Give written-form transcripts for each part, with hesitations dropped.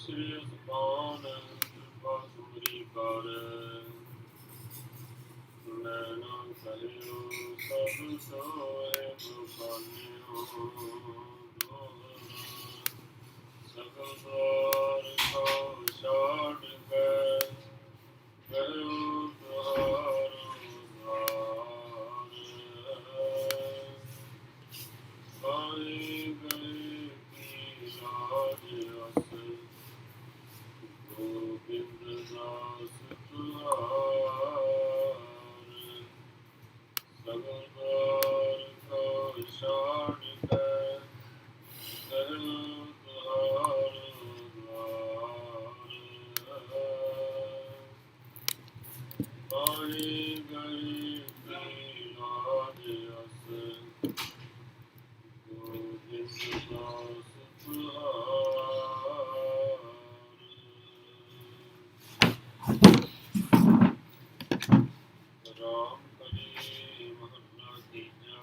Shri Asman Pasumri Kare Nana Saliyo Sabu Sohe Bhupanyo Sagadwar Ko Shad Kai Gayo Tuharo Gare Gare Ki Raj As Gobind Das Tuhare Sagadwar Ko Shad Kai Gayo Tuharo Gare Gare Ki Raj As Gobind Das Ram Kali Mahalla Tija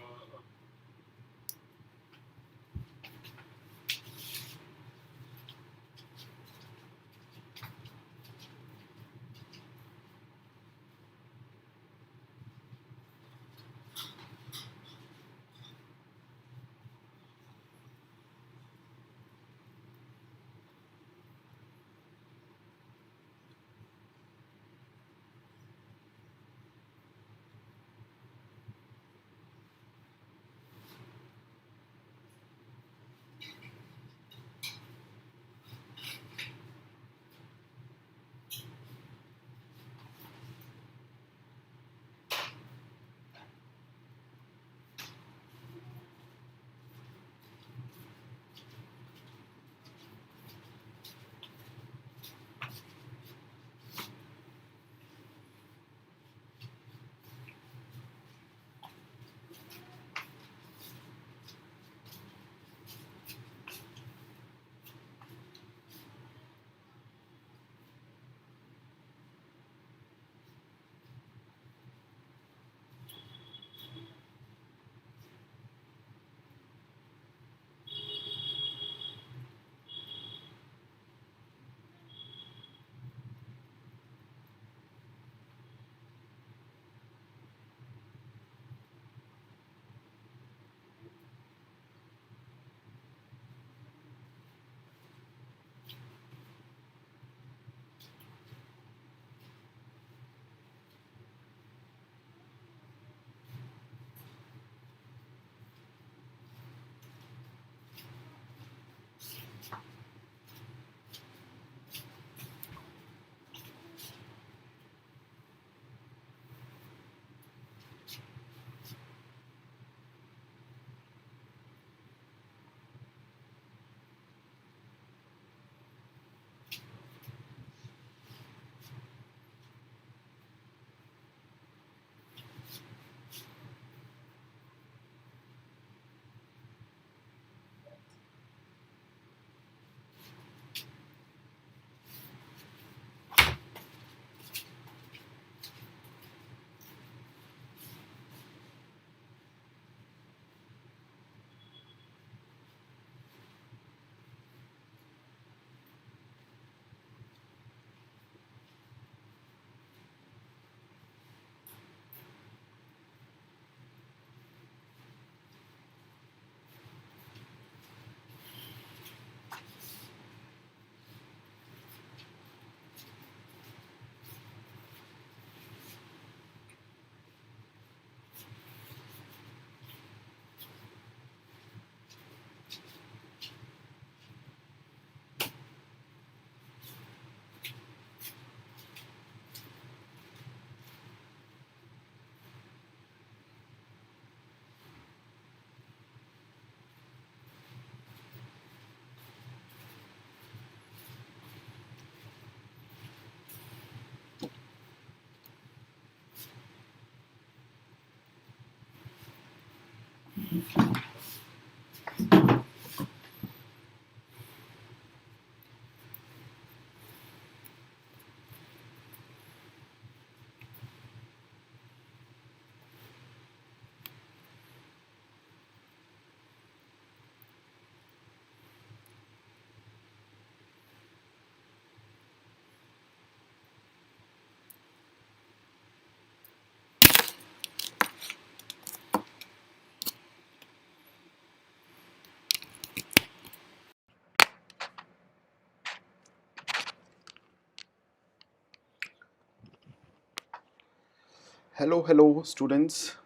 Hello, students.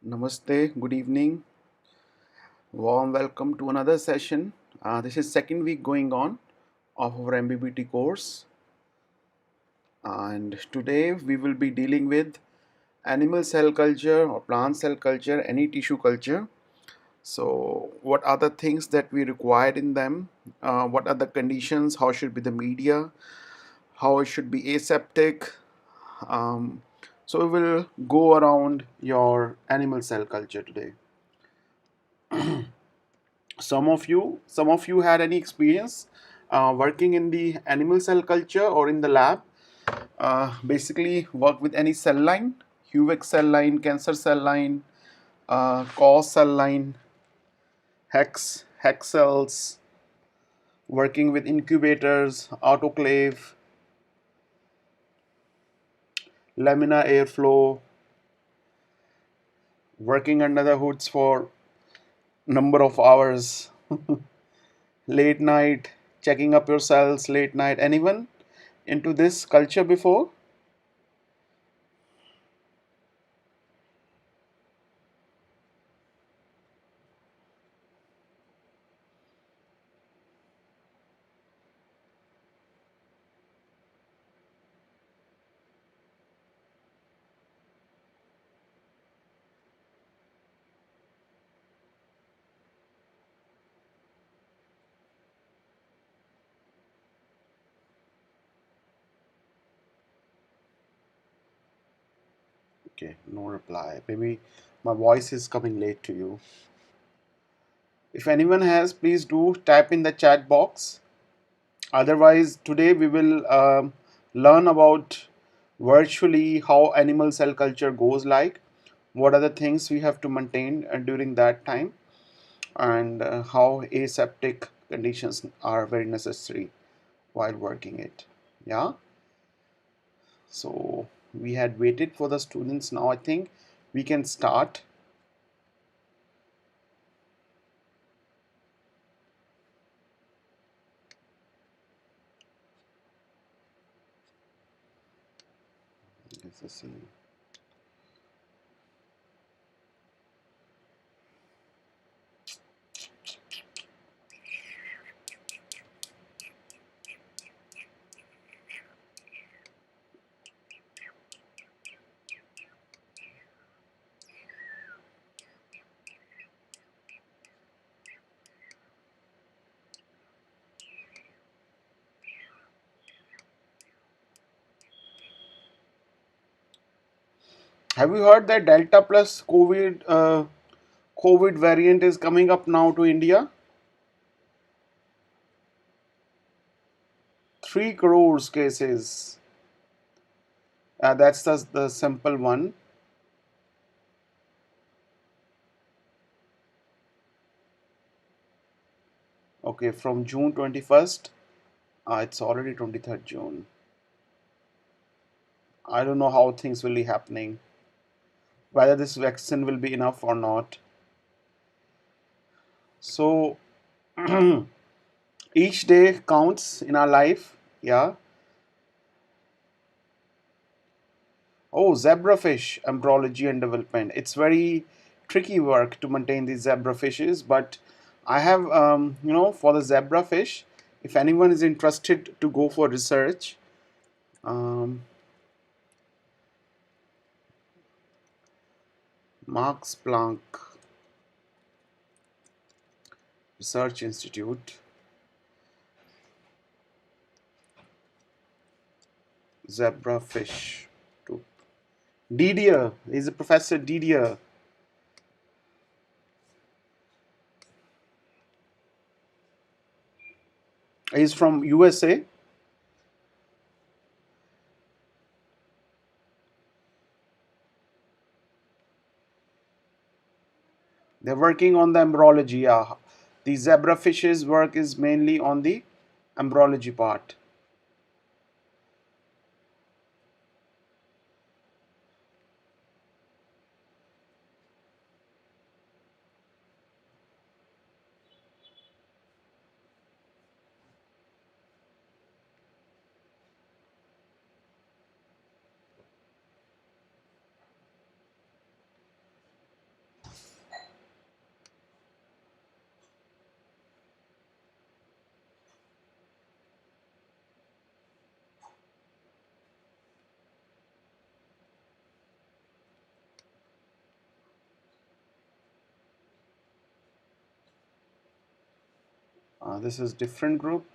Namaste, good evening. Warm welcome to another session. This is second week going on of our MBBT course, and today we will be dealing with animal cell culture or plant cell culture, any tissue culture. So, what are the things that we required in them? What are the conditions? How should be the media? How it should be aseptic? Um, so, we will go around your animal cell culture today. Some of you had any experience working in the animal cell culture or in the lab, basically work with any cell line, Huvic cell line, cancer cell line, cause cell line, hex cells, working with incubators, autoclave, laminar airflow, working under the hoods for number of hours, late night, checking up your cells late night. Anyone into this culture before? Okay, no reply. Maybe my voice is coming late to you. If anyone has, please do type in the chat box. Otherwise, today we will learn about virtually how animal cell culture goes like, what are the things we have to maintain during that time, and how aseptic conditions are very necessary while working it. Yeah, so we had waited for the students. Now I think we can start. Let's see. Have you heard that Delta plus COVID variant is coming up now to India? 3 crores cases. That's the simple one. Okay, from June 21st, it's already 23rd June. I don't know how things will be happening, whether this vaccine will be enough or not. So each day counts in our life. Yeah. Oh, zebrafish embryology and development. It's very tricky work to maintain these zebrafishes, but I have, for the zebrafish, if anyone is interested to go for research, um, Max Planck Research Institute, zebrafish. Didier, he's a Professor Didier. He's from USA. They're working on the embryology. Yeah. The zebrafish's work is mainly on the embryology part. This is different group.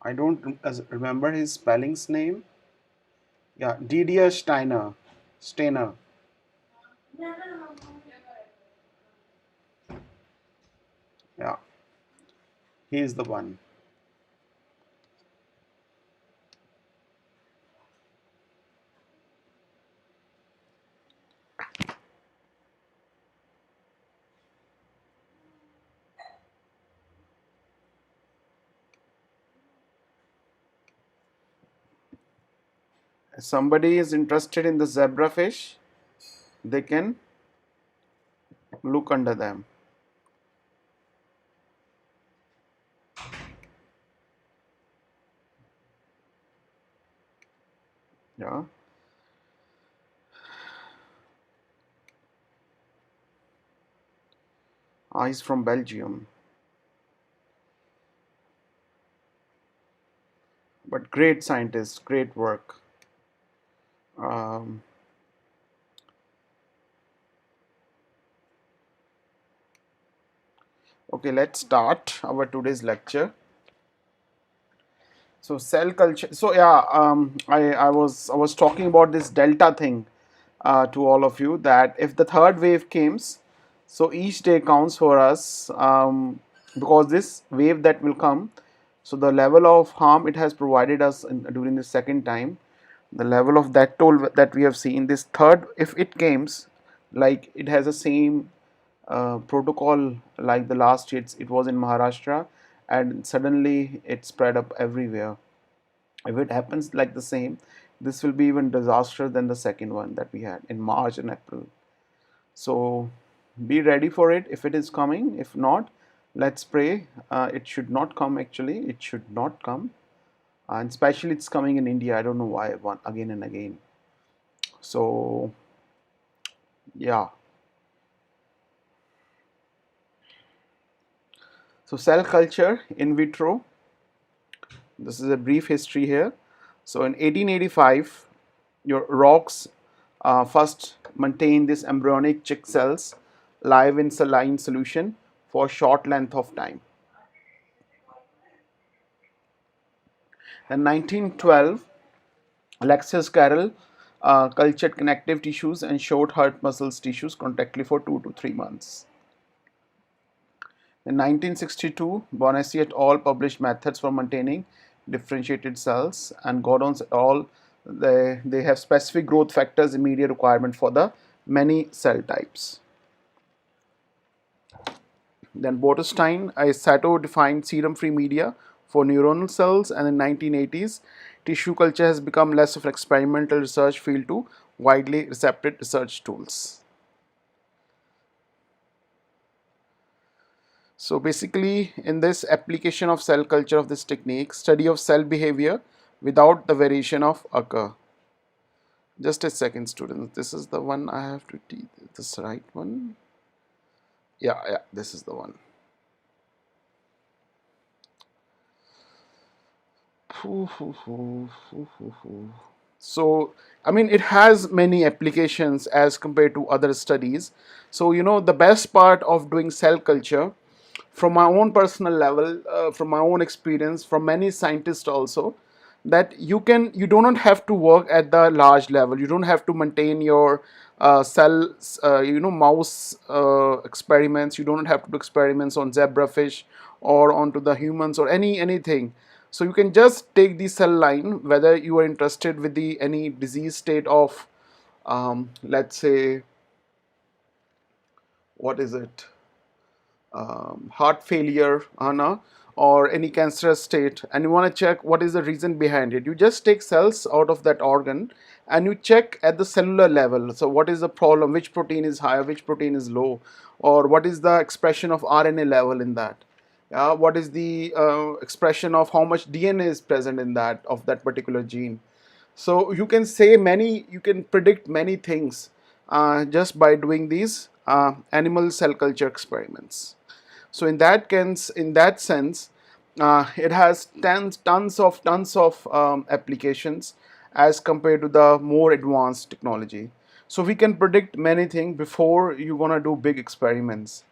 I don't remember his spelling's name. Yeah, Didier Steiner. Steiner. Yeah, he is the one. If somebody is interested in the zebrafish, they can look under them. Yeah. He's from Belgium. But great scientist, great work. Um, okay, let's start our today's lecture. So cell culture. So yeah, I was talking about this delta thing to all of you, that if the third wave comes, so each day counts for us, because this wave that will come. So the level of harm it has provided us during the second time, the level of that toll that we have seen. This third, if it comes, like it has the same protocol like the last year. It was in Maharashtra, and suddenly it spread up everywhere. If it happens like the same, this will be even disaster than the second one that we had in March and April. So be ready for it if it is coming. If not, let's pray. It should not come. Actually, it should not come, and especially it's coming in India. I don't know why, one again and again. So yeah. So cell culture in vitro. This is a brief history here. So in 1885, your rocks first maintain this embryonic chick cells live in saline solution for short length of time. In 1912, Alexis Carrel cultured connective tissues and showed heart muscles tissues contactly for 2 to 3 months. In 1962, Bonacieux et al. Published methods for maintaining differentiated cells, and Gordon's et al. They have specific growth factors immediate requirement for the many cell types. Then Botestein, Sato defined serum-free media for neuronal cells, and in 1980s, tissue culture has become less of an experimental research field to widely accepted research tools. So basically, in this application of cell culture of this technique, study of cell behavior without the variation of occur. Just a second, students. This is the one I have to teach. This right one. Yeah, this is the one. So, I mean, it has many applications as compared to other studies. So, the best part of doing cell culture, from my own personal level, from my own experience, from many scientists also, that you do not have to work at the large level. You don't have to maintain your cells, mouse experiments. You don't have to do experiments on zebrafish or onto the humans or anything. So you can just take the cell line, whether you are interested with the any disease state of, let's say, what is it? Heart failure, Anna, or any cancerous state, and you want to check what is the reason behind it. You just take cells out of that organ and you check at the cellular level. So, what is the problem? Which protein is higher? Which protein is low? Or what is the expression of RNA level in that? What is the expression of how much DNA is present in that of that particular gene? So you can say many, you can predict many things just by doing these animal cell culture experiments. So in that sense, it has tons of applications as compared to the more advanced technology. So we can predict many things before you're gonna do big experiments.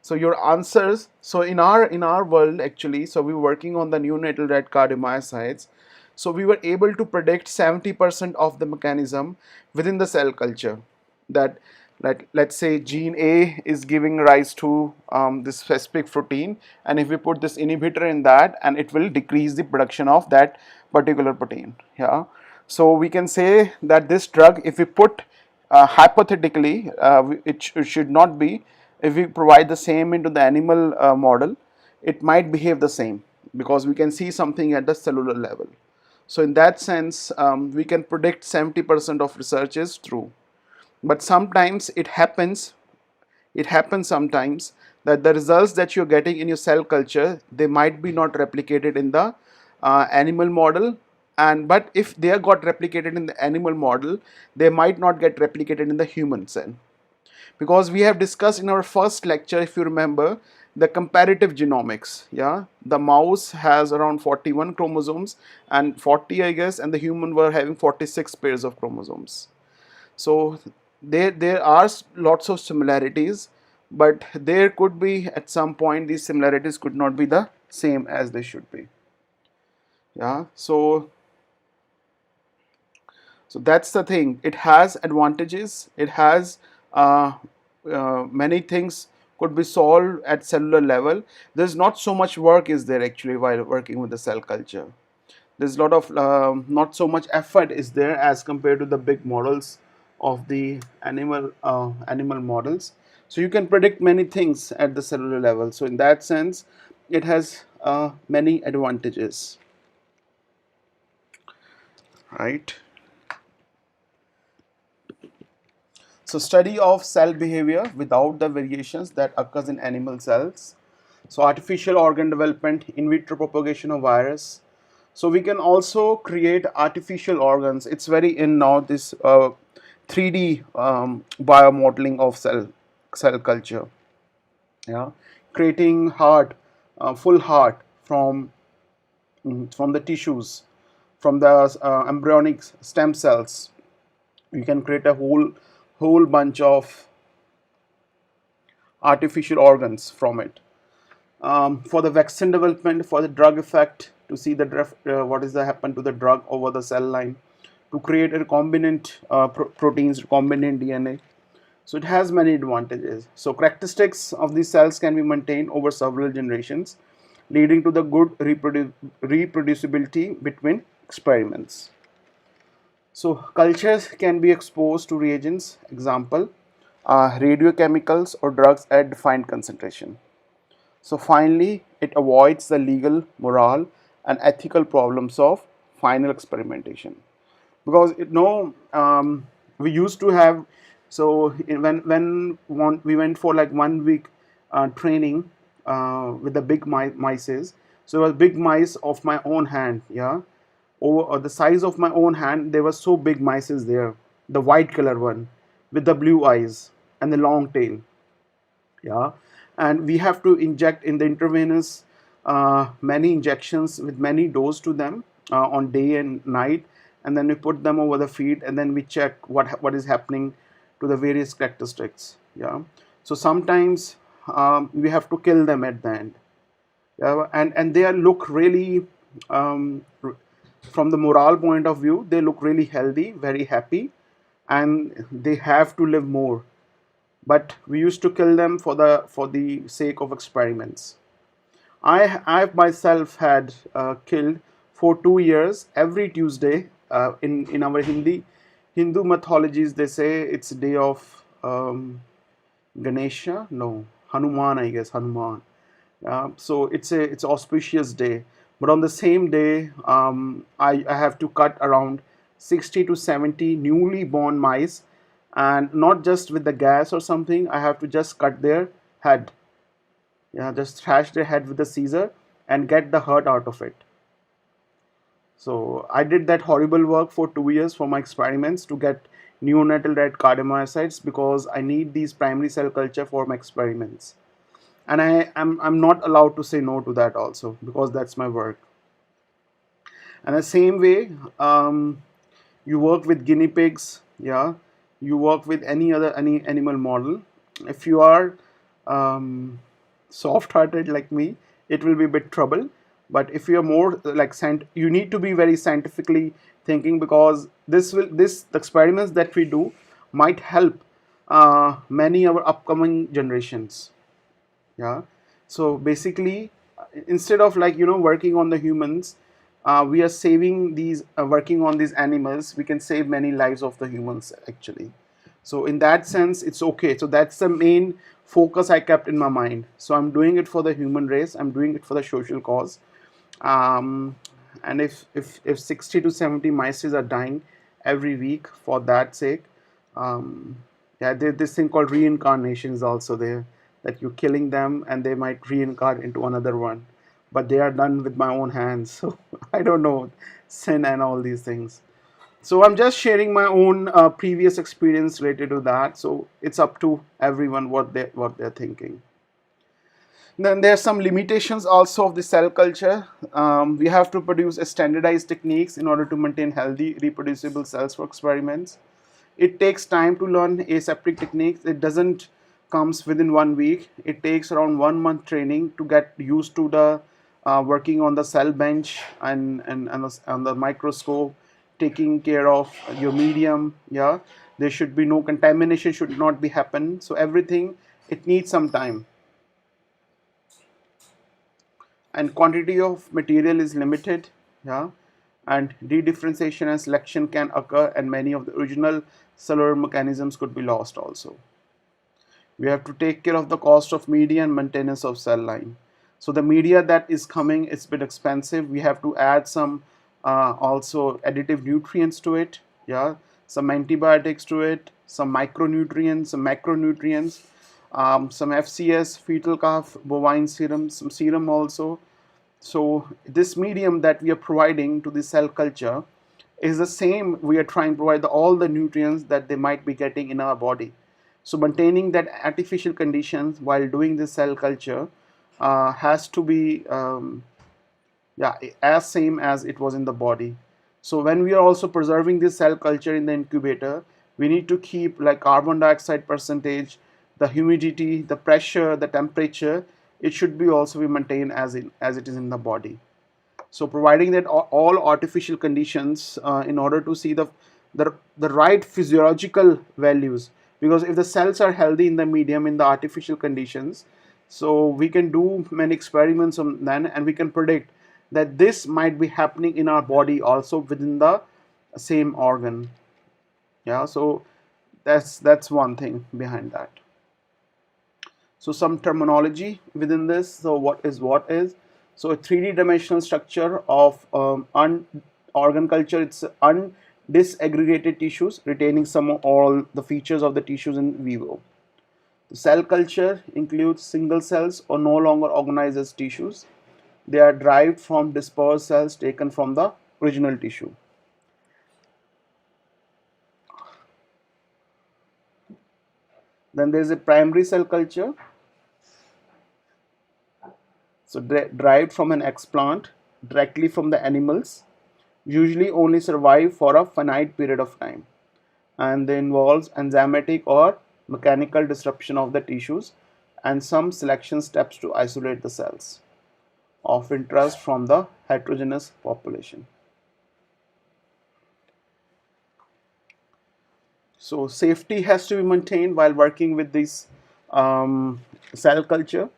So your answers, so in our world actually, so we were working on the neonatal red cardiomyocytes. So we were able to predict 70% of the mechanism within the cell culture. That, let's say gene A is giving rise to this specific protein, and if we put this inhibitor in that, and it will decrease the production of that particular protein. Yeah. So we can say that this drug, if we put hypothetically, it should not be, if we provide the same into the animal model, it might behave the same, because we can see something at the cellular level. So in that sense, we can predict 70% of research is true. But sometimes it happens sometimes that the results that you're getting in your cell culture, they might be not replicated in the animal model, and but if they are got replicated in the animal model, they might not get replicated in the human cell, because we have discussed in our first lecture, if you remember, the comparative genomics. Yeah, the mouse has around 41 chromosomes and 40, I guess, and the human were having 46 pairs of chromosomes. So there are lots of similarities, but there could be at some point these similarities could not be the same as they should be. Yeah. So that's the thing. It has advantages. It has many things could be solved at cellular level. There's not so much work is there actually while working with the cell culture. There's a lot of not so much effort is there as compared to the big models of the animal models. So you can predict many things at the cellular level. So in that sense, it has many advantages, right? So study of cell behavior without the variations that occurs in animal cells. So artificial organ development, in vitro propagation of virus. So we can also create artificial organs. It's very in now, this 3D biomodeling of cell culture. Yeah, creating heart, full heart from the tissues, from the embryonic stem cells. You can create a whole bunch of artificial organs from it. For the vaccine development, for the drug effect, to see the what is the happen to the drug over the cell line, to create a recombinant proteins, recombinant DNA. So it has many advantages. So characteristics of these cells can be maintained over several generations, leading to the good reproducibility between experiments. So cultures can be exposed to reagents, example, radiochemicals or drugs at defined concentration. So finally, it avoids the legal, moral, and ethical problems of final experimentation. Because we used to have, so we went for like 1 week training with the big mices. So it was big mice of my own hand. Yeah, over the size of my own hand. There were so big mices there. The white color one with the blue eyes and the long tail. Yeah, and we have to inject in the intravenous many injections with many doses to them on day and night, and then we put them over the feed, and then we check what is happening to the various characteristics. Yeah, so sometimes we have to kill them at the end. Yeah, and they look really from the moral point of view, they look really healthy, very happy, and they have to live more, but we used to kill them for the sake of experiments. I myself had killed for 2 years every Tuesday. In our Hindu mythologies, they say it's a day of Ganesha, no, Hanuman, I guess, Hanuman. So it's auspicious day. But on the same day, I have to cut around 60 to 70 newly born mice, and not just with the gas or something. I have to just cut their head. Yeah, just thrash their head with the scissor and get the hurt out of it. So I did that horrible work for 2 years for my experiments to get neonatal red cardiomyocytes, because I need these primary cell culture for my experiments. And I'm not allowed to say no to that also, because that's my work. And the same way, you work with guinea pigs. Yeah, you work with any animal model. If you are soft-hearted like me, it will be a bit trouble. But if you are more like you need to be very scientifically thinking, because this the experiments that we do might help many our upcoming generations. Yeah. So basically, instead of like working on the humans, we are saving these working on these animals, we can save many lives of the humans actually. So in that sense it's okay. So that's the main focus I kept in my mind. So I'm doing it for the human race, I'm doing it for the social cause. um, and if 60 to 70 mice are dying every week for that sake, yeah, there's this thing called reincarnation is also there, that you're killing them and they might reincarnate into another one, but they are done with my own hands. So I don't know, sin and all these things. So I'm just sharing my own previous experience related to that. So it's up to everyone what they're thinking. Then there are some limitations also of the cell culture. We have to produce a standardized techniques in order to maintain healthy, reproducible cells for experiments. It takes time to learn aseptic techniques. It doesn't comes within 1 week. It takes around 1 month training to get used to the working on the cell bench and on the microscope, taking care of your medium. Yeah, there should be no contamination, should not be happen. So everything, it needs some time, and quantity of material is limited. Yeah, and dedifferentiation and selection can occur, and many of the original cellular mechanisms could be lost also. We have to take care of the cost of media and maintenance of cell line. So the media that is coming is a bit expensive. We have to add some also additive nutrients to it. Yeah, some antibiotics to it, some micronutrients, some macronutrients, some FCS, fetal calf bovine serum, some serum also. So this medium that we are providing to the cell culture is the same. We are trying to provide all the nutrients that they might be getting in our body. So maintaining that artificial conditions while doing the cell culture has to be yeah, as same as it was in the body. So when we are also preserving this cell culture in the incubator, we need to keep like carbon dioxide percentage, the humidity, the pressure, the temperature. It should be also be maintained as it is in the body. So providing that all artificial conditions in order to see the right physiological values, because if the cells are healthy in the medium in the artificial conditions, so we can do many experiments on then, and we can predict that this might be happening in our body also within the same organ. Yeah, so that's one thing behind that. So some terminology within this. So what is? So a 3D dimensional structure of organ culture. It's undisaggregated tissues retaining some or all the features of the tissues in vivo. The cell culture includes single cells or no longer organized as tissues. They are derived from dispersed cells taken from the original tissue. Then there is a primary cell culture. So derived from an explant directly from the animals, usually only survive for a finite period of time, and they involves enzymatic or mechanical disruption of the tissues and some selection steps to isolate the cells of interest from the heterogeneous population. So safety has to be maintained while working with this cell culture.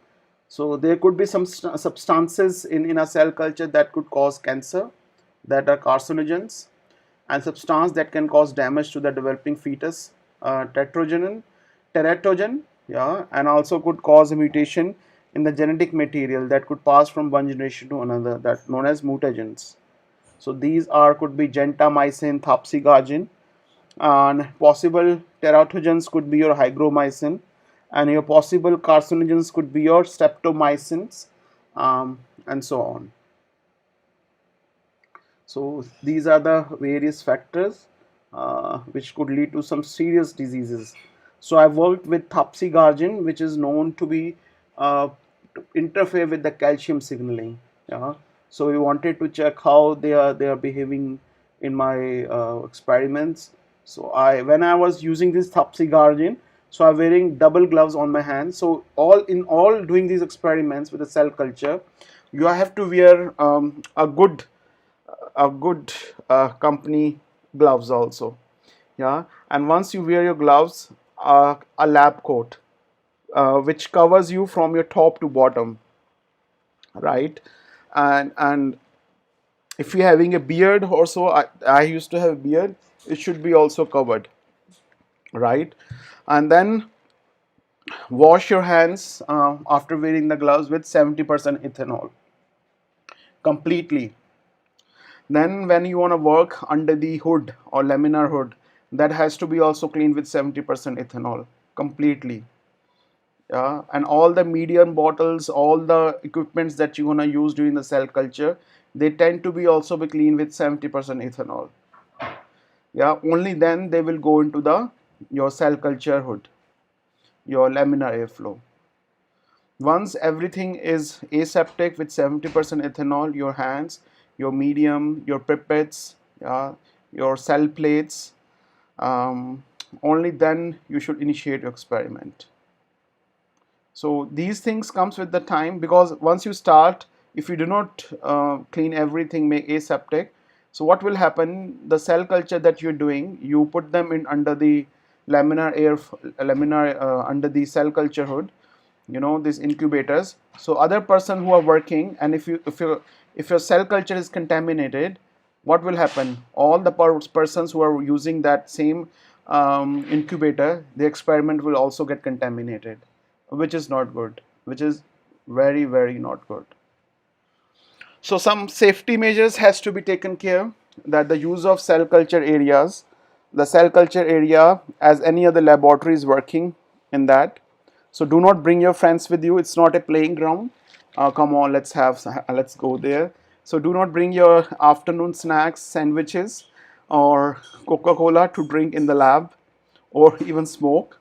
So there could be some substances in a cell culture that could cause cancer, that are carcinogens, and substance that can cause damage to the developing fetus, teratogen, yeah, and also could cause a mutation in the genetic material that could pass from one generation to another, that known as mutagens. So these are could be gentamicin, thapsigargin, and possible teratogens could be your hygromycin, and your possible carcinogens could be your streptomycins, and so on. So these are the various factors which could lead to some serious diseases. So I worked with thapsigargin, which is known to be to interfere with the calcium signaling. Yeah. So we wanted to check how they are behaving in my experiments. So when I was using this Thapsigargin, so I'm wearing double gloves on my hands. So all doing these experiments with the cell culture, you have to wear a good company gloves also. Yeah, and once you wear your gloves, a lab coat which covers you from your top to bottom, right? And if you're having a beard also, I used to have a beard, it should be also covered, right? And then wash your hands after wearing the gloves with 70% ethanol completely. Then when you want to work under the hood or laminar hood, that has to be also cleaned with 70% ethanol completely. Yeah, and all the medium bottles, all the equipments that you want to use during the cell culture, they tend to be also be cleaned with 70% ethanol. Yeah, only then they will go into the your cell culture hood, your laminar airflow. Once everything is aseptic with 70% ethanol, your hands, your medium, your pipettes, your cell plates, only then you should initiate your experiment. So these things comes with the time, because once you start, if you do not clean everything, make aseptic, so what will happen? The cell culture that you're doing, you put them in under the laminar under the cell culture hood, these incubators. So other person who are working, and if your cell culture is contaminated, what will happen? All the persons who are using that same incubator, the experiment will also get contaminated, which is not good, which is very, very not good. So some safety measures has to be taken care, that the use of cell culture areas, the cell culture area as any other laboratory is working in that. So do not bring your friends with you. It's not a playing ground. Come on, let's go there. So do not bring your afternoon snacks, sandwiches, or Coca-Cola to drink in the lab, or even smoke.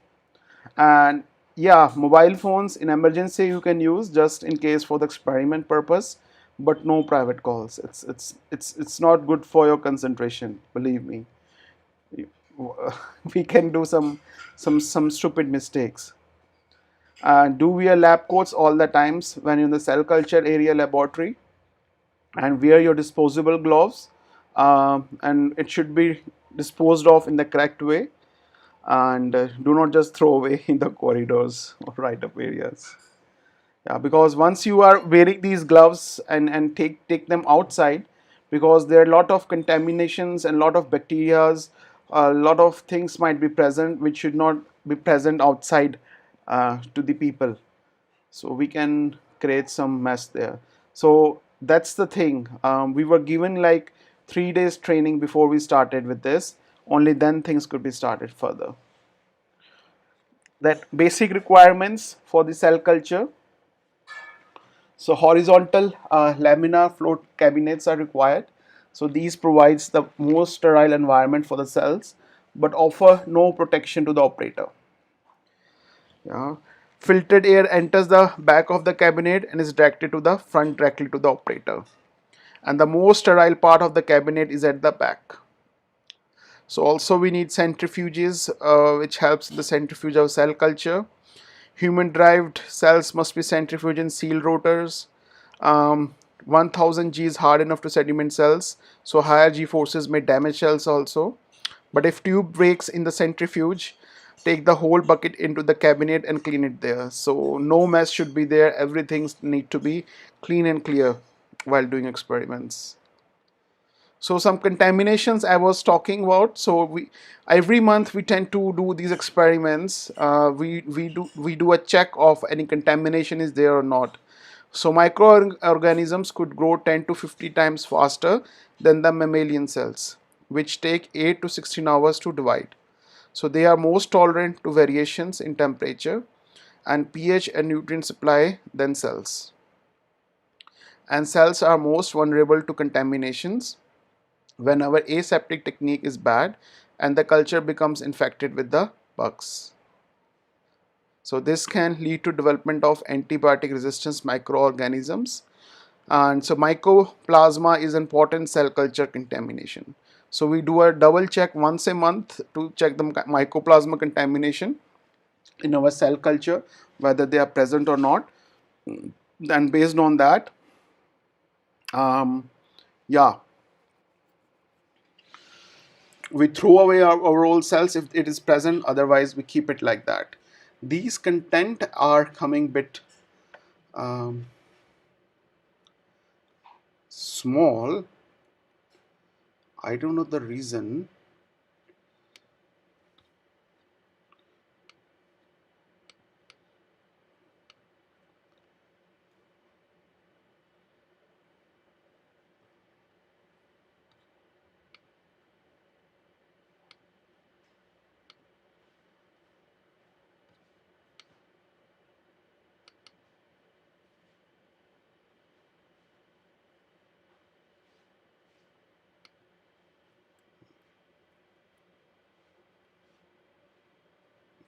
And yeah, mobile phones in emergency you can use just in case for the experiment purpose, but no private calls. It's not good for your concentration, believe me. We can do some stupid mistakes. Do wear lab coats all the times when you're in the cell culture area laboratory, and wear your disposable gloves, and it should be disposed of in the correct way, and do not just throw away in the corridors or right up areas. Yeah, because once you are wearing these gloves and take them outside, because there are a lot of contaminations and a lot of bacterias, a lot of things might be present which should not be present outside to the people. So we can create some mess there. So that's the thing. We were given like 3 days training before we started with this. Only then things could be started further. That basic requirements for the cell culture. So horizontal laminar flow cabinets are required. So these provides the most sterile environment for the cells, but offer no protection to the operator. Yeah. Filtered air enters the back of the cabinet and is directed to the front directly to the operator. And the most sterile part of the cabinet is at the back. So also we need centrifuges, which helps in the centrifuge of cell culture. Human derived cells must be centrifuged in seal rotors. 1000 G is hard enough to sediment cells, so higher G forces may damage cells also. But if tube breaks in the centrifuge, take the whole bucket into the cabinet and clean it there. So no mess should be there. Everything need to be clean and clear while doing experiments. So some contaminations I was talking about. So we every month we tend to do these experiments. We do a check of any contamination is there or not. So microorganisms could grow 10 to 50 times faster than the mammalian cells, which take 8 to 16 hours to divide. So they are most tolerant to variations in temperature and pH and nutrient supply than cells. And cells are most vulnerable to contaminations when our aseptic technique is bad and the culture becomes infected with the bugs. So this can lead to development of antibiotic resistance microorganisms. And so mycoplasma is important cell culture contamination. So we do a double check once a month to check the mycoplasma contamination in our cell culture, whether they are present or not. Then based on that, yeah, we throw away our old cells if it is present, otherwise we keep it like that. These content are coming bit um, small. I don't know the reason.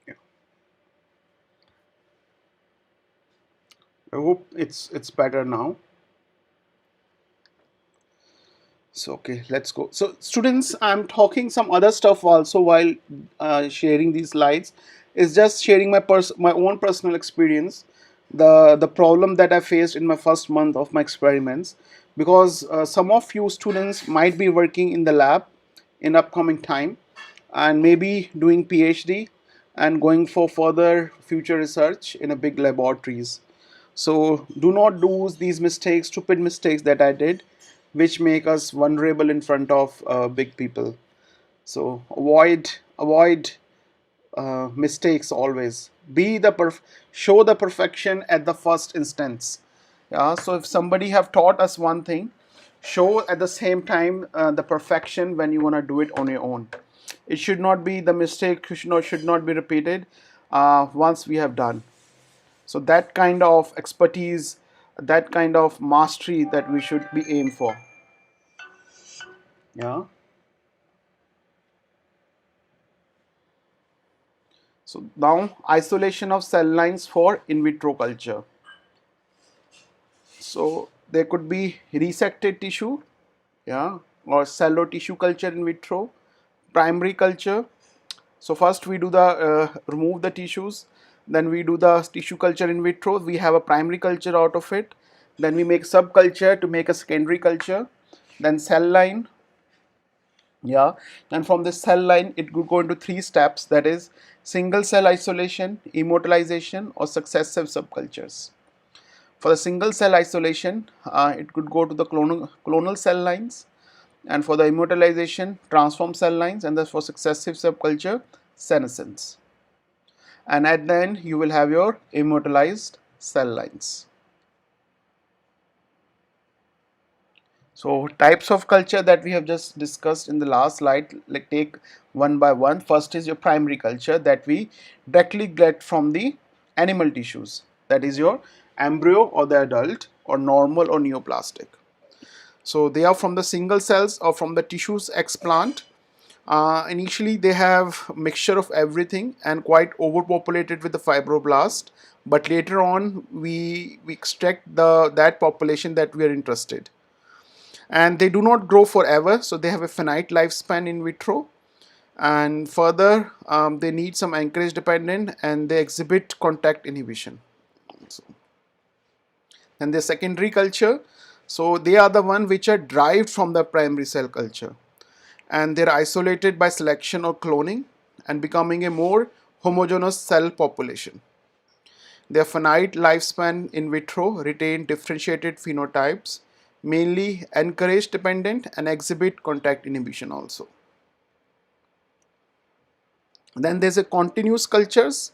Yeah. I hope it's better now. So okay, let's go. So students, I'm talking some other stuff also while sharing these slides. Is just sharing my own personal experience, the problem that I faced in my first month of my experiments, because some of you students might be working in the lab in upcoming time, and maybe doing PhD and going for further future research in a big laboratories. So do not do these mistakes, stupid mistakes that I did, which make us vulnerable in front of big people. So avoid mistakes always. Show the perfection at the first instance. Yeah. So if somebody have taught us one thing, show at the same time the perfection when you wanna do it on your own. It should not be the mistake should not be repeated once we have done. So that kind of expertise, that kind of mastery that we should be aim for. Yeah. So now isolation of cell lines for in vitro culture. So there could be resected tissue, yeah, or cellular tissue culture in vitro, primary culture. So first we do the remove the tissues, then we do the tissue culture in vitro. We have a primary culture out of it. Then we make subculture to make a secondary culture. Then cell line, yeah, and from this cell line it could go into three steps, that is single cell isolation, immortalization, or successive subcultures. For the single cell isolation, it could go to the clonal cell lines, and for the immortalization, transform cell lines, and thus for successive subculture, senescence. And at the end, you will have your immortalized cell lines. So types of culture that we have just discussed in the last slide, like take one by one. First is your primary culture that we directly get from the animal tissues. That is your embryo or the adult or normal or neoplastic. So they are from the single cells or from the tissues explant. Initially they have mixture of everything and quite overpopulated with the fibroblast. But later on we extract that population that we are interested, and they do not grow forever, so they have a finite lifespan in vitro. And further, they need some anchorage dependent and they exhibit contact inhibition. So, and the secondary culture, so they are the one which are derived from the primary cell culture, and they're isolated by selection or cloning and becoming a more homogeneous cell population. Their finite lifespan in vitro retain differentiated phenotypes, mainly encourage dependent, and exhibit contact inhibition also. Then there's a continuous cultures.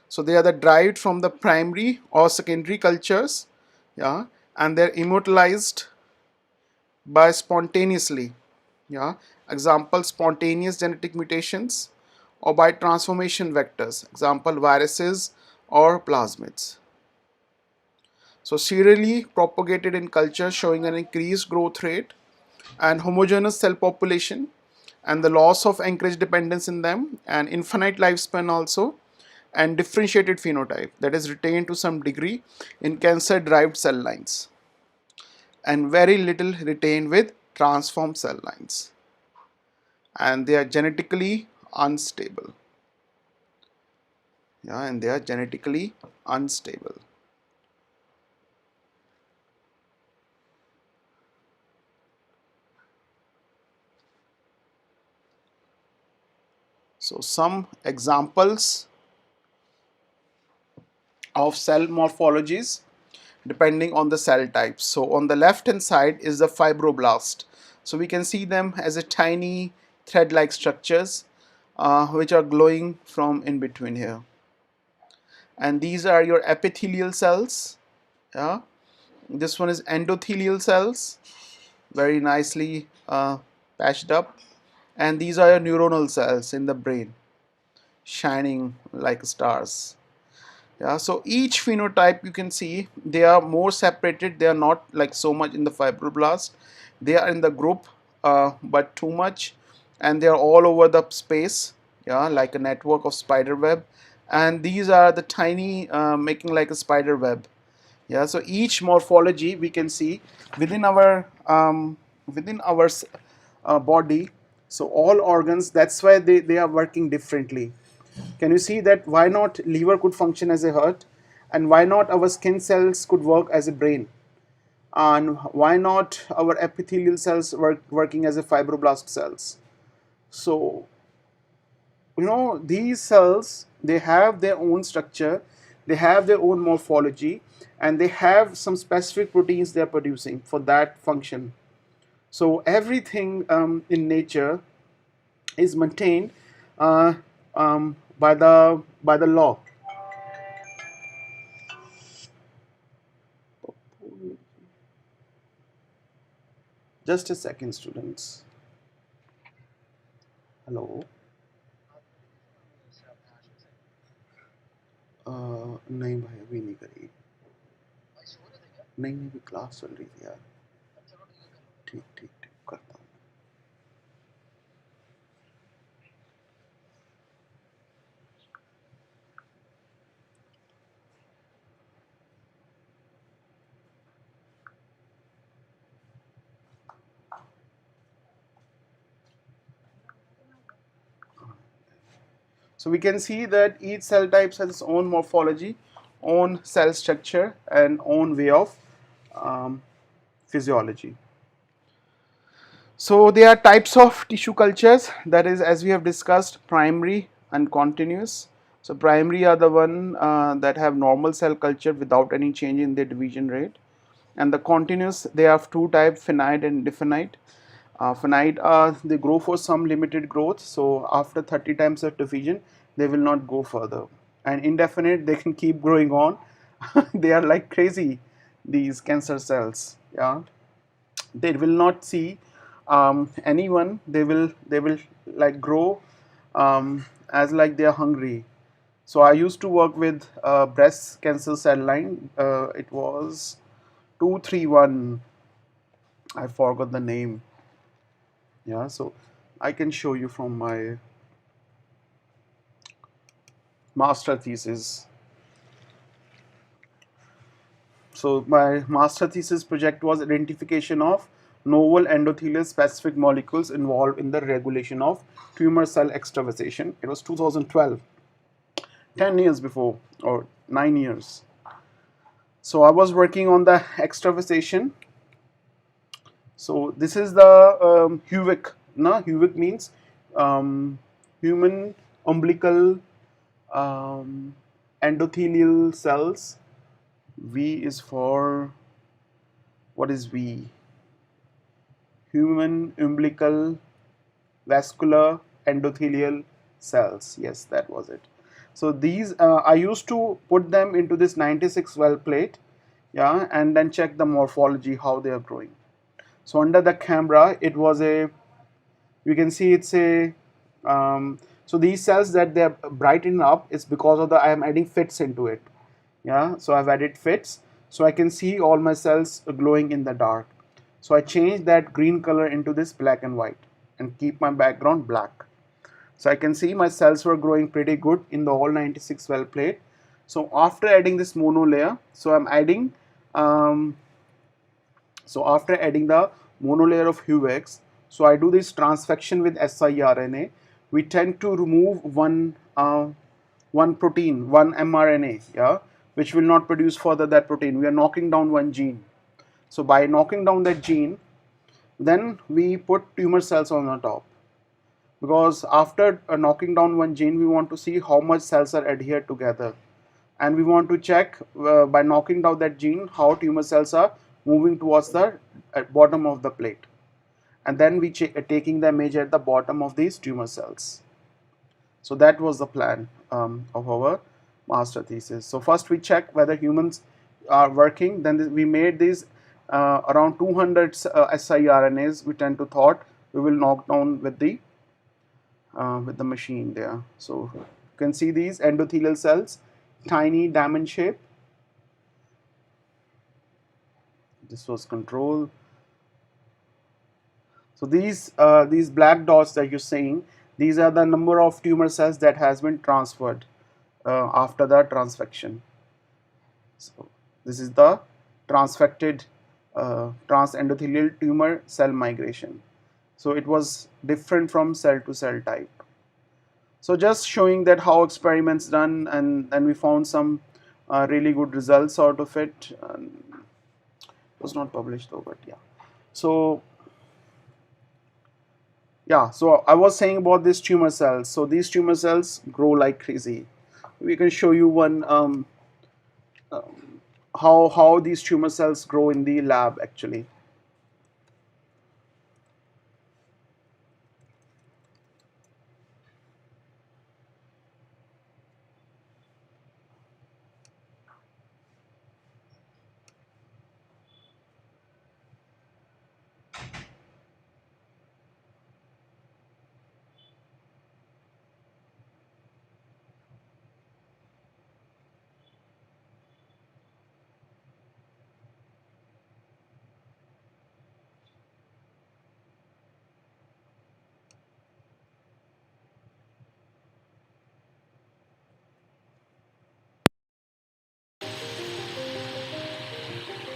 So they are the derived from the primary or secondary cultures, yeah, and they're immortalized by spontaneously, yeah. Example, spontaneous genetic mutations, or by transformation vectors, example viruses or plasmids. So serially propagated in culture showing an increased growth rate and homogeneous cell population and the loss of anchorage dependence in them and infinite lifespan also, and differentiated phenotype that is retained to some degree in cancer derived cell lines and very little retained with transformed cell lines. and they are genetically unstable. Yeah, and they are genetically unstable. So some examples of cell morphologies depending on the cell type. So on the left hand side is the fibroblast. So we can see them as a tiny thread-like structures which are glowing from in between here. And these are your epithelial cells. Yeah, this one is endothelial cells, very nicely patched up. And these are your neuronal cells in the brain, shining like stars. Yeah, so each phenotype you can see they are more separated. They are not like so much in the fibroblast. They are in the group, but too much, and they are all over the space. Yeah, like a network of spider web, and these are the tiny making like a spider web. Yeah, so each morphology we can see within our body. So all organs. That's why they are working differently. Can you see that why not liver could function as a heart, and why not our skin cells could work as a brain, and why not our epithelial cells working as a fibroblast cells? So these cells, they have their own structure, they have their own morphology, and they have some specific proteins they are producing for that function. So everything in nature is maintained by the law. Just a second, students. Hello नहीं भाई अभी नहीं करी. नहीं नहीं अभी class चल रही थी यार. ठीक ठीक ठीक करता हूँ. So we can see that each cell type has its own morphology, own cell structure, and own way of um, physiology. So there are types of tissue cultures, that is, as we have discussed, primary and continuous. So primary are the one that have normal cell culture without any change in their division rate, and the continuous, they have two types, finite and indefinite. Finite, they grow for some limited growth, so after 30 times of division they will not go further. And indefinite, they can keep growing on. They are like crazy, these cancer cells. Yeah, they will not see anyone. They will like grow as like they are hungry. So I used to work with breast cancer cell line. It was 231. I forgot the name. Yeah, so I can show you from my master thesis. So my master thesis project was identification of novel endothelial specific molecules involved in the regulation of tumor cell extravasation. It was 2012, 10 years before, or 9 years. So I was working on the extravasation. So this is the HUVIC. HUVIC means human umbilical endothelial cells. V is for, what is V? Human umbilical vascular endothelial cells. Yes, that was it. So these I used to put them into this 96 well plate, yeah, and then check the morphology, how they are growing. So under the camera, it was a, you can see it's a so these cells that they are brighten up is because of the, I am adding fits into it. Yeah, so I've added fits, so I can see all my cells glowing in the dark. So I changed that green color into this black and white and keep my background black. So I can see my cells were growing pretty good in the all 96 well plate. So after adding this mono layer, so I'm adding so after adding the mono layer of HUVEX, So I do this transfection with siRNA. We tend to remove one protein, one mRNA, yeah, which will not produce further that protein. We are knocking down one gene. So by knocking down that gene, then we put tumor cells on the top, because after knocking down one gene, we want to see how much cells are adhered together, and we want to check by knocking down that gene how tumor cells are moving towards the bottom of the plate, and then we taking the image at the bottom of these tumor cells. So that was the plan of our master thesis. So first we check whether humans are working. Then we made these around 200 siRNAs. We tend to thought we will knock down with the machine there. So you can see these endothelial cells, tiny diamond shape. This was control. So these black dots that you're seeing, these are the number of tumor cells that has been transferred after the transfection. So this is the transfected transendothelial tumor cell migration. So it was different from cell to cell type. So just showing that how experiments done, and we found some really good results out of it. It was not published though, but yeah. So yeah, so I was saying about these tumor cells. So these tumor cells grow like crazy. We can show you one how these tumor cells grow in the lab actually.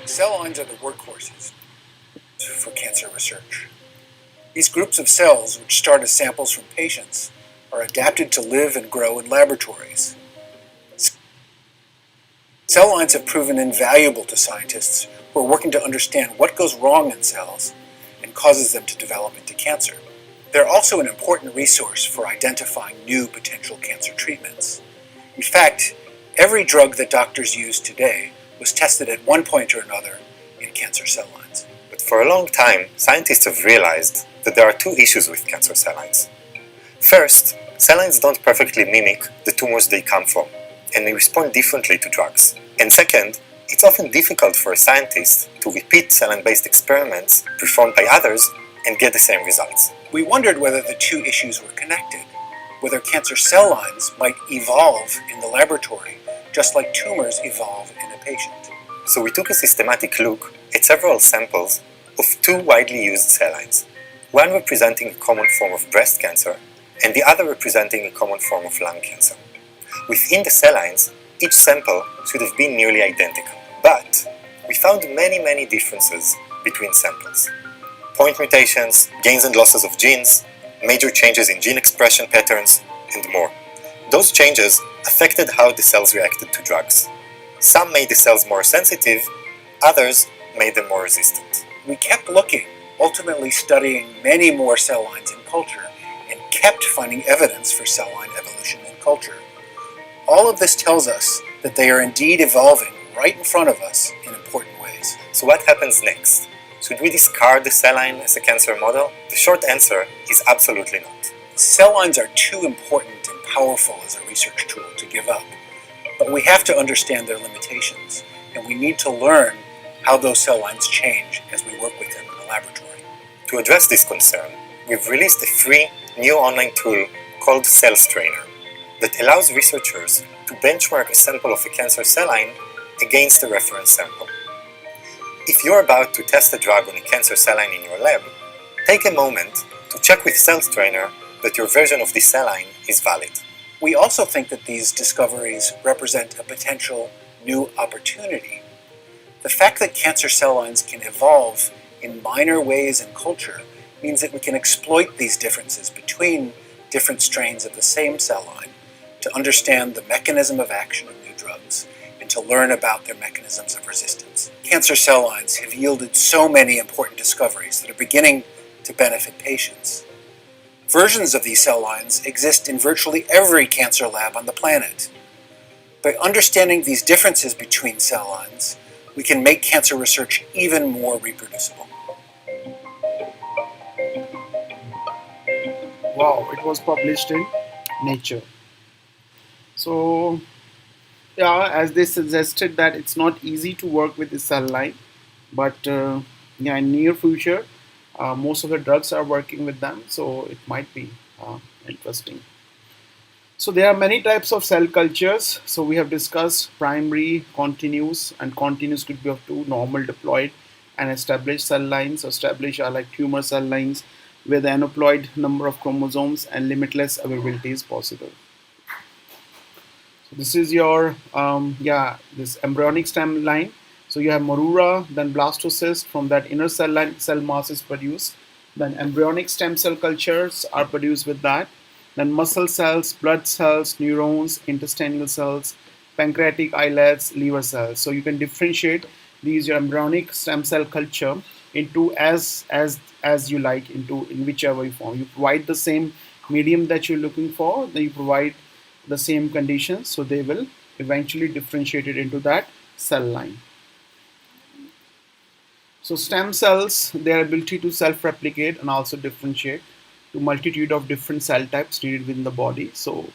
Cell lines are the workhorses for cancer research. These groups of cells, which start as samples from patients, are adapted to live and grow in laboratories. Cell lines have proven invaluable to scientists who are working to understand what goes wrong in cells and causes them to develop into cancer. They're also an important resource for identifying new potential cancer treatments. In fact, every drug that doctors use today was tested at one point or another in cancer cell lines. But for a long time, scientists have realized that there are two issues with cancer cell lines. First, cell lines don't perfectly mimic the tumors they come from, and may respond differently to drugs. And second, it's often difficult for a scientist to repeat cell line-based experiments performed by others and get the same results. We wondered whether the two issues were connected, whether cancer cell lines might evolve in the laboratory just like tumors evolve in a patient. So we took a systematic look at several samples of two widely used cell lines, one representing a common form of breast cancer and the other representing a common form of lung cancer. Within the cell lines, each sample should have been nearly identical, but we found many differences between samples. Point mutations, gains and losses of genes, major changes in gene expression patterns, and more. Those changes affected how the cells reacted to drugs. Some made the cells more sensitive, others made them more resistant. We kept looking, ultimately studying many more cell lines in culture, and kept finding evidence for cell line evolution in culture. All of this tells us that they are indeed evolving right in front of us in important ways. So what happens next? Should we discard the cell line as a cancer model? The short answer is absolutely not. Cell lines are too important and powerful as a research tool to give up. But we have to understand their limitations, and we need to learn how those cell lines change as we work with them in the laboratory. To address this concern, we've released a free new online tool called CellStrainer that allows researchers to benchmark a sample of a cancer cell line against a reference sample. If you're about to test a drug on a cancer cell line in your lab, take a moment to check with CellStrainer that your version of the cell line is valid. We also think that these discoveries represent a potential new opportunity. The fact that cancer cell lines can evolve in minor ways in culture means that we can exploit these differences between different strains of the same cell line to understand the mechanism of action of new drugs and to learn about their mechanisms of resistance. Cancer cell lines have yielded so many important discoveries that are beginning to benefit patients. Versions of these cell lines exist in virtually every cancer lab on the planet. By understanding these differences between cell lines, we can make cancer research even more reproducible. Wow, it was published in Nature. So, yeah, as they suggested that it's not easy to work with the cell line, but yeah, in near future, most of the drugs are working with them, so it might be interesting. So there are many types of cell cultures. So we have discussed primary, continuous, and continuous could be of two normal diploid and established cell lines. Established are like tumor cell lines where the aneuploid number of chromosomes and limitless availability is possible. So this is your yeah, this embryonic stem line. So you have morula, then blastocyst. From that inner cell line, cell mass is produced. Then embryonic stem cell cultures are produced with that. Then muscle cells, blood cells, neurons, intestinal cells, pancreatic islets, liver cells. So you can differentiate these your embryonic stem cell culture into as you like, into in whichever form. You provide the same medium that you're looking for, then you provide the same conditions, so they will eventually differentiate it into that cell line. So stem cells, their ability to self-replicate and also differentiate to multitude of different cell types needed within the body. So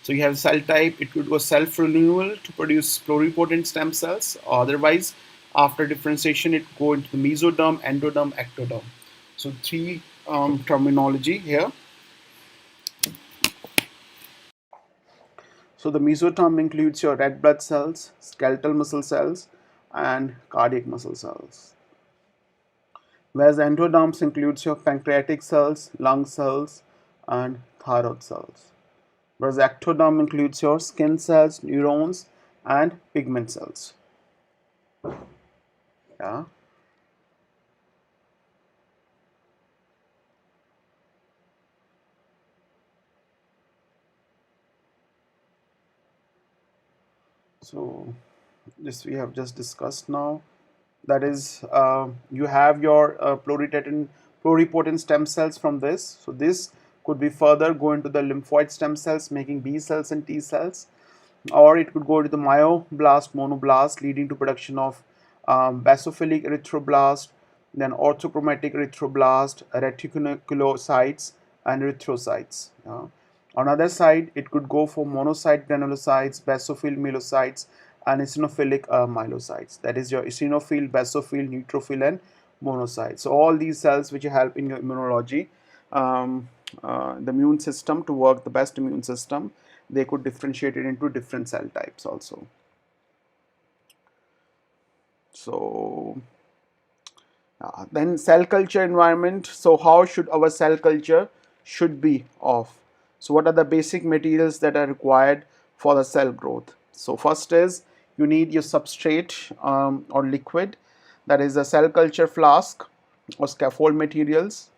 you have cell type, it could go self-renewal to produce pluripotent stem cells. Otherwise, after differentiation, it go into the mesoderm, endoderm, ectoderm. So three terminology here. So the mesoderm includes your red blood cells, skeletal muscle cells, and cardiac muscle cells. Whereas endoderms includes your pancreatic cells, lung cells, and thyroid cells. Whereas ectoderm includes your skin cells, neurons, and pigment cells. Yeah. So this we have just discussed now. That is, you have your pluripotent stem cells from this. So this could be further go into the lymphoid stem cells, making B cells and T cells, or it could go to the myoblast, monoblast, leading to production of basophilic erythroblast, then orthochromatic erythroblast, reticulocytes, and erythrocytes. On the other side, it could go for monocyte granulocytes, basophil myelocytes, and eosinophilic myelocytes. That is your eosinophil, basophil, neutrophil, and monocytes. So all these cells which help in your immunology, the immune system to work, the best immune system, they could differentiate it into different cell types also. So then cell culture environment. So how should our cell culture should be of? So what are the basic materials that are required for the cell growth? So first is you need your substrate or liquid, that is a cell culture flask or scaffold materials,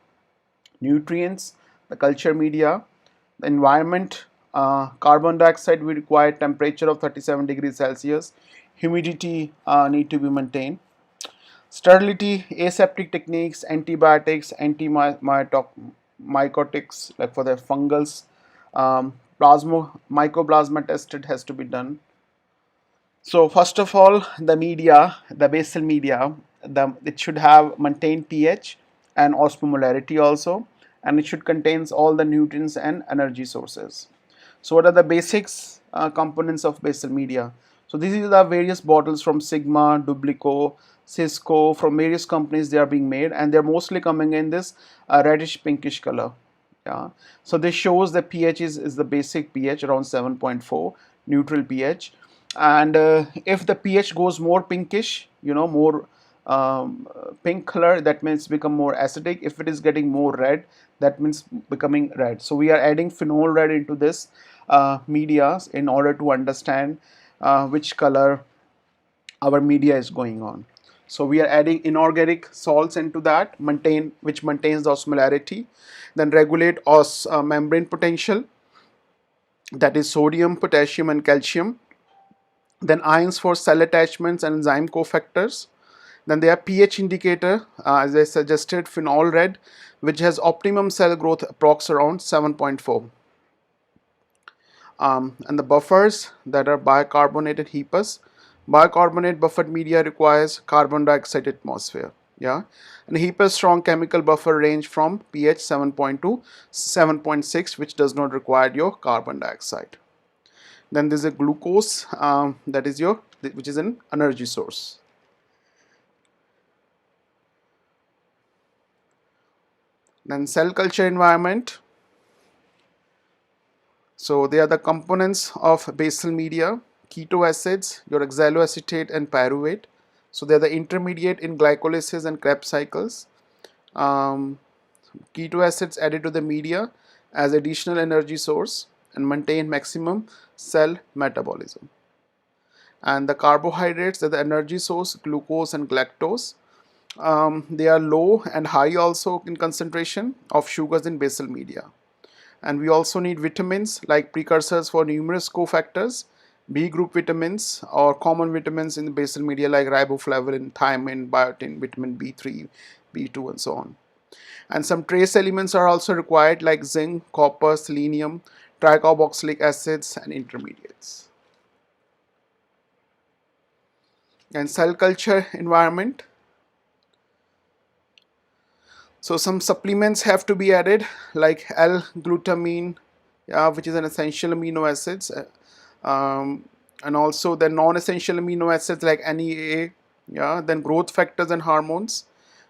nutrients, the culture media, the environment, carbon dioxide we require temperature of 37 degrees Celsius, humidity need to be maintained, sterility, aseptic techniques, antibiotics, mycotics like for the fungals, mycoplasma tested has to be done. So first of all, the media, the basal media, it should have maintained pH and osmolarity also, and it should contains all the nutrients and energy sources. So what are the basics components of basal media? So these are the various bottles from Sigma, Dublico, Cisco, from various companies they are being made, and they're mostly coming in this reddish pinkish color. Yeah. So this shows the pH is the basic pH around 7.4, neutral pH, and if the pH goes more pinkish, more pink color, that means become more acidic. If it is getting more red, that means becoming red. So we are adding phenol red into this media in order to understand which color our media is going on. So we are adding inorganic salts into that, which maintains the osmolarity, then regulate membrane potential, that is sodium, potassium, and calcium. Then ions for cell attachments and enzyme cofactors. Then they are pH indicator, as I suggested, phenol red, which has optimum cell growth approx around 7.4. And the buffers that are bicarbonate and HEPAs. Bicarbonate buffered media requires carbon dioxide atmosphere. Yeah, and HEPA's strong chemical buffer range from pH 7.2 7.6, which does not require your carbon dioxide. Then there's a glucose, that is your, which is an energy source. Then cell culture environment. So they are the components of basal media, keto acids, your oxaloacetate and pyruvate. So they are the intermediate in glycolysis and Krebs cycles. Keto acids added to the media as additional energy source and maintain maximum cell metabolism. And the carbohydrates are the energy source, glucose and galactose. They are low and high also in concentration of sugars in basal media. And we also need vitamins like precursors for numerous cofactors, B group vitamins or common vitamins in the basal media like riboflavin, thiamine, biotin, vitamin B3, B2, and so on. And some trace elements are also required like zinc, copper, selenium, tricarboxylic acids, and intermediates. And cell culture environment. So some supplements have to be added like L-glutamine, which is an essential amino acids, and also the non-essential amino acids like NEA, then growth factors and hormones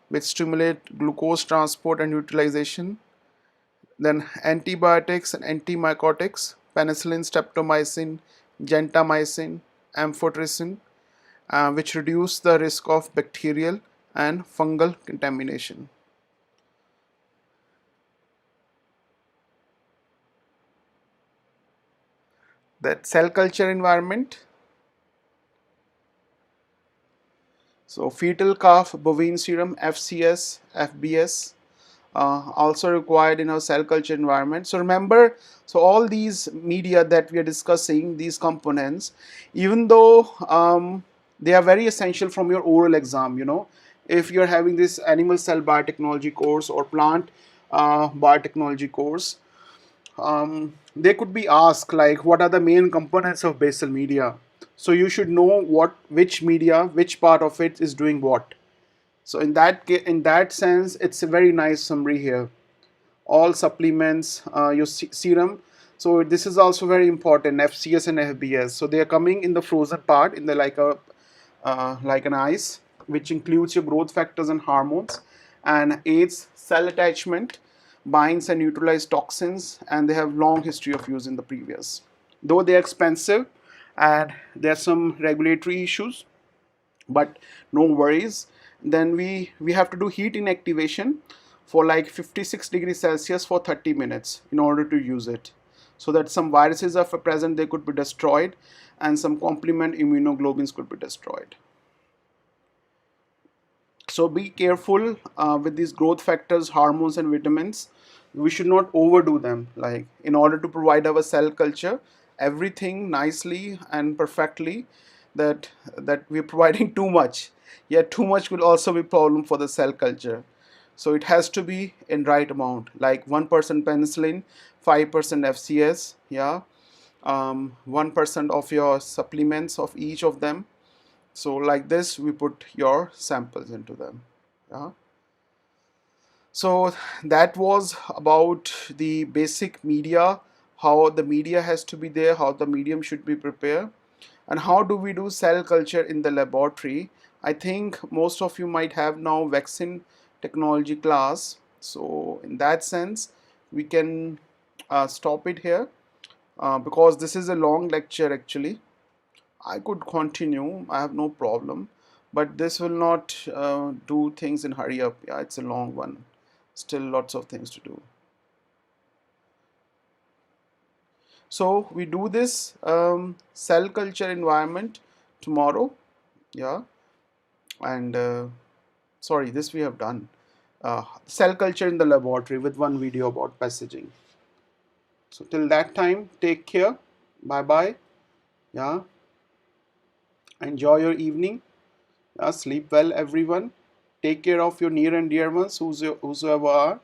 which stimulate glucose transport and utilization, then antibiotics and antimycotics, penicillin, streptomycin, gentamicin, amphotericin, which reduce the risk of bacterial and fungal contamination. That cell culture environment. So fetal calf bovine serum, FCS, FBS, also required in our cell culture environment. So remember, so all these media that we are discussing, these components, even though they are very essential from your oral exam, if you're having this animal cell biotechnology course or plant biotechnology course, they could be asked like what are the main components of basal media. So you should know which media, which part of it is doing what. So in that sense, it's a very nice summary here. All supplements, your serum. So this is also very important. FCS and FBS. So they are coming in the frozen part in the like an ice, which includes your growth factors and hormones, and aids cell attachment, binds and neutralize toxins, and they have long history of use in the previous. Though they are expensive, and there are some regulatory issues, but no worries. Then we have to do heat inactivation for like 56 degrees Celsius for 30 minutes in order to use it, so that some viruses are present, they could be destroyed, and some complement immunoglobulins could be destroyed. So be careful with these growth factors, hormones, and vitamins. We should not overdo them. Like in order to provide our cell culture everything nicely and perfectly, that we're providing too much. Yet too much will also be problem for the cell culture. So it has to be in right amount, like 1% penicillin, 5% FCS, 1% of your supplements of each of them. So like this we put your samples into them. Yeah. So that was about the basic media, how the media has to be there, how the medium should be prepared, and how do we do cell culture in the laboratory. I think most of you might have now vaccine technology class. So in that sense we can stop it here, because this is a long lecture actually. I could continue, I have no problem, but this will not do things in hurry up. Yeah, it's a long one. Still lots of things to do. So we do this cell culture environment tomorrow. Yeah. and sorry, this we have done. Cell culture in the laboratory with one video about passaging. So till that time, take care. Bye bye. Yeah. Enjoy your evening. Yeah. Sleep well, everyone. Take care of your near and dear ones, whosoever are,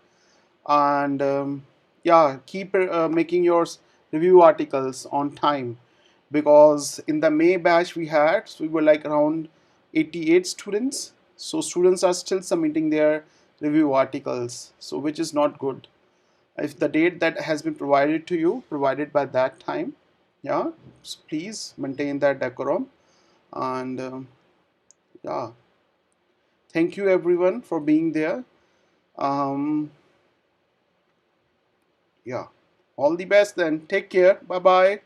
and yeah, keep making your review articles on time, because in the May batch we had, so we were like around 88 students. So students are still submitting their review articles, so which is not good. If the date that has been provided to you provided by that time, yeah, so please maintain that decorum. And yeah, thank you everyone for being there. um yeah, all the best then. Take care. Bye bye.